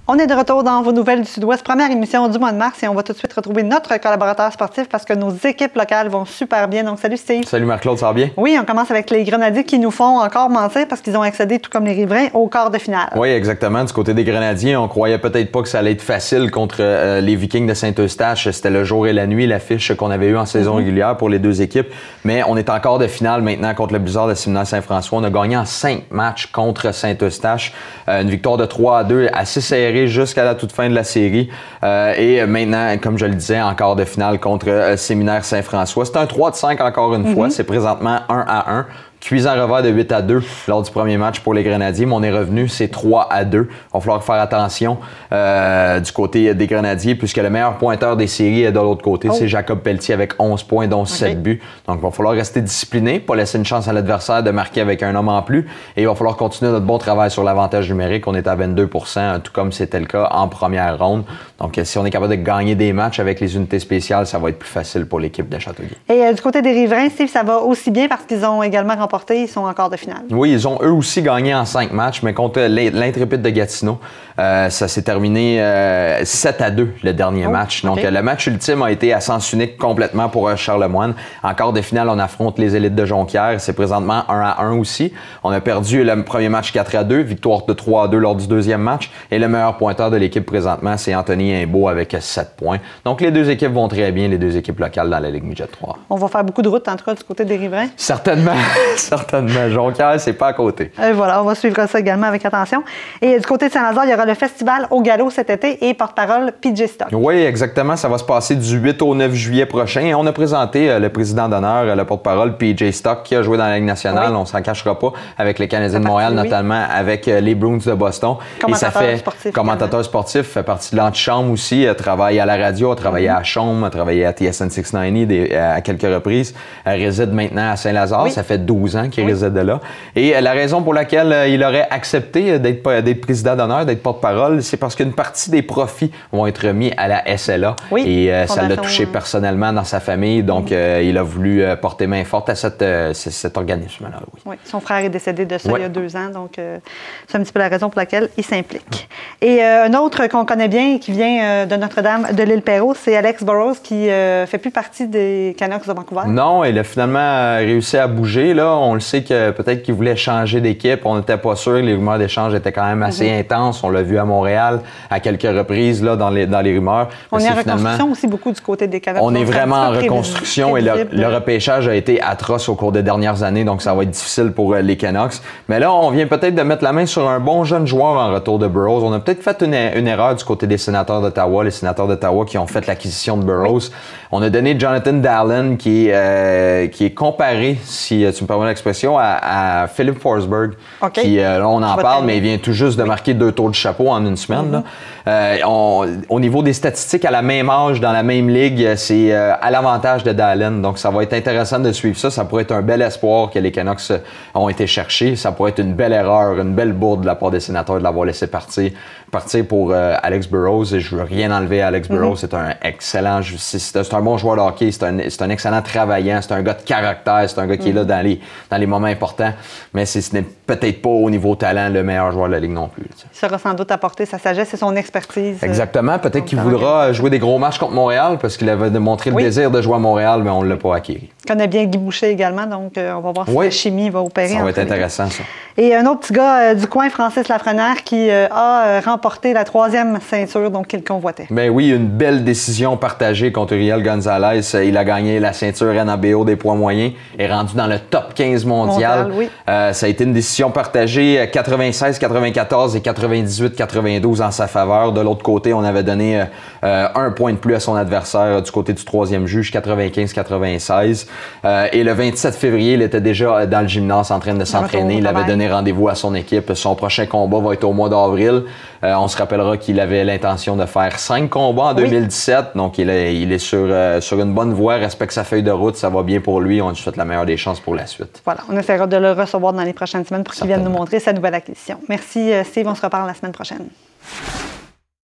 On est de retour dans vos nouvelles du Sud-Ouest, première émission du mois de mars et on va tout de suite retrouver notre collaborateur sportif parce que nos équipes locales vont super bien. Donc, salut Steve. Salut Marc-Claude, ça va bien? Oui, on commence avec les Grenadiers qui nous font encore mentir parce qu'ils ont accédé, tout comme les Riverains, au quart de finale. Oui, exactement. Du côté des Grenadiers, on croyait peut-être pas que ça allait être facile contre les Vikings de Saint-Eustache. C'était le jour et la nuit, l'affiche qu'on avait eue en saison régulière pour les deux équipes. Mais on est encore de finale maintenant contre le Blizzard de Séminaire-Saint-François. On a gagné en 5 matchs contre Saint-Eustache. Une victoire de 3-2, assez serrée jusqu'à la toute fin de la série. Et maintenant, comme je le disais, en quart de finale contre Séminaire Saint-François. C'est un 3-5 encore une fois. C'est présentement 1-1. Cuisant revers de 8-2 lors du premier match pour les Grenadiers, mais on est revenu, c'est 3-2. Il va falloir faire attention du côté des Grenadiers, puisque le meilleur pointeur des séries est de l'autre côté. C'est Jacob Pelletier avec 11 points, dont 7 buts. Donc, il va falloir rester discipliné, pas laisser une chance à l'adversaire de marquer avec un homme en plus. Et il va falloir continuer notre bon travail sur l'avantage numérique. On est à 22 %, tout comme c'était le cas en première ronde. Donc, si on est capable de gagner des matchs avec les unités spéciales, ça va être plus facile pour l'équipe de Châteauguay. Et du côté des Riverains, Steve, ça va aussi bien parce qu'ils ont également remporté. Ils sont en quart de finale. Oui, ils ont eux aussi gagné en 5 matchs, mais contre l'Intrépide de Gatineau, ça s'est terminé 7-2 le dernier match. Donc, le match ultime a été à sens unique complètement pour Charlemagne. En quart de finale, on affronte les élites de Jonquière. C'est présentement 1-1 aussi. On a perdu le premier match 4-2, victoire de 3-2 lors du deuxième match. Et le meilleur pointeur de l'équipe présentement, c'est Anthony Imbeau avec 7 points. Donc, les deux équipes vont très bien, les deux équipes locales dans la Ligue Midget 3. On va faire beaucoup de routes, en tout cas, du côté des Riverains. Certainement. Certainement. Jonquière, c'est pas à côté. Et voilà, on va suivre ça également avec attention. Et du côté de Saint-Lazare, il y aura le festival au galop cet été et porte-parole PJ Stock. Oui, exactement. Ça va se passer du 8 au 9 juillet prochain. Et on a présenté le président d'honneur, le porte-parole PJ Stock, qui a joué dans la Ligue nationale. On s'en cachera pas, avec les Canadiens de Montréal, notamment avec les Bruins de Boston. Commentateur sportif, fait partie de l'antichambre aussi. Travaille à la radio, a travaillé à Chaume, a travaillé à TSN 690 à quelques reprises. Réside maintenant à Saint-Lazare. Ça fait 12 ans qu'il réside là. Et la raison pour laquelle il aurait accepté d'être président d'honneur, d'être porte-parole, c'est parce qu'une partie des profits vont être remis à la SLA. Et ça l'a touché personnellement dans sa famille. Donc, il a voulu porter main forte à cet organisme-là. Oui, son frère est décédé de ça il y a 2 ans. Donc, c'est un petit peu la raison pour laquelle il s'implique. Et un autre qu'on connaît bien qui vient de Notre-Dame de l'Île-Perrot, c'est Alex Burrows qui fait plus partie des Canucks de Vancouver. Non, il a finalement réussi à bouger. Là. On le sait que peut-être qu'il voulait changer d'équipe. On n'était pas sûr. Les rumeurs d'échange étaient quand même assez intenses. On l'a vu à Montréal à quelques reprises là, dans les rumeurs. On est en reconstruction aussi beaucoup du côté des Canucks. On est vraiment en reconstruction et le repêchage a été atroce au cours des dernières années. Donc, ça va être difficile pour les Canucks. Mais là, on vient peut-être de mettre la main sur un bon jeune joueur en retour de Burrows. On a peut-être fait une erreur du côté des sénateurs d'Ottawa. Les sénateurs d'Ottawa qui ont fait l'acquisition de Burrows. On a donné Jonathan Dallin qui est comparé, si tu me permets l'expression, à Philip Forsberg. Qui, là, on en parle, mais il vient tout juste de marquer 2 tours de chapeau en une semaine. Au niveau des statistiques, à la même âge, dans la même ligue, c'est à l'avantage de Dallin. Donc, ça va être intéressant de suivre ça. Ça pourrait être un bel espoir que les Canucks ont été cherchés. Ça pourrait être une belle erreur, une belle bourde de la part des sénateurs de l'avoir laissé partir pour Alex Burrows. Et je veux rien enlever à Alex Burrows. C'est un excellent, c'est un bon joueur de hockey. C'est un excellent travaillant. C'est un gars de caractère. C'est un gars qui est là dans les moments importants. Mais ce n'est peut-être pas au niveau talent le meilleur joueur de la Ligue non plus. Il saura sans doute apporter sa sagesse et son expertise. Exactement. Peut-être qu'il voudra jouer des gros matchs contre Montréal parce qu'il avait démontré le désir de jouer à Montréal, mais on ne l'a pas acquis. Il connaît bien Guy Boucher également, donc on va voir si la chimie va opérer. Ça va être intéressant, ça. Et un autre petit gars du coin, Francis Lafrenière, qui a remporté la 3e ceinture, donc qu'il convoitait. Ben oui, une belle décision partagée contre Uriel Gonzalez. Il a gagné la ceinture NABO des poids moyens, est rendu dans le top 15 mondial. Ça a été une décision partagée, 96-94 et 98-92 en sa faveur. De l'autre côté, on avait donné 1 point de plus à son adversaire du côté du 3e juge, 95-96. Et le 27 février, il était déjà dans le gymnase en train de s'entraîner. Il avait donné rendez-vous à son équipe. Son prochain combat va être au mois d'avril. On se rappellera qu'il avait l'intention de faire 5 combats en 2017. Donc, il est sur une bonne voie, respecte sa feuille de route. Ça va bien pour lui. On lui souhaite la meilleure des chances pour la suite. Voilà, on essaiera de le recevoir dans les prochaines semaines pour qu'il vienne nous montrer sa nouvelle acquisition. Merci, Steve. On se reparle la semaine prochaine.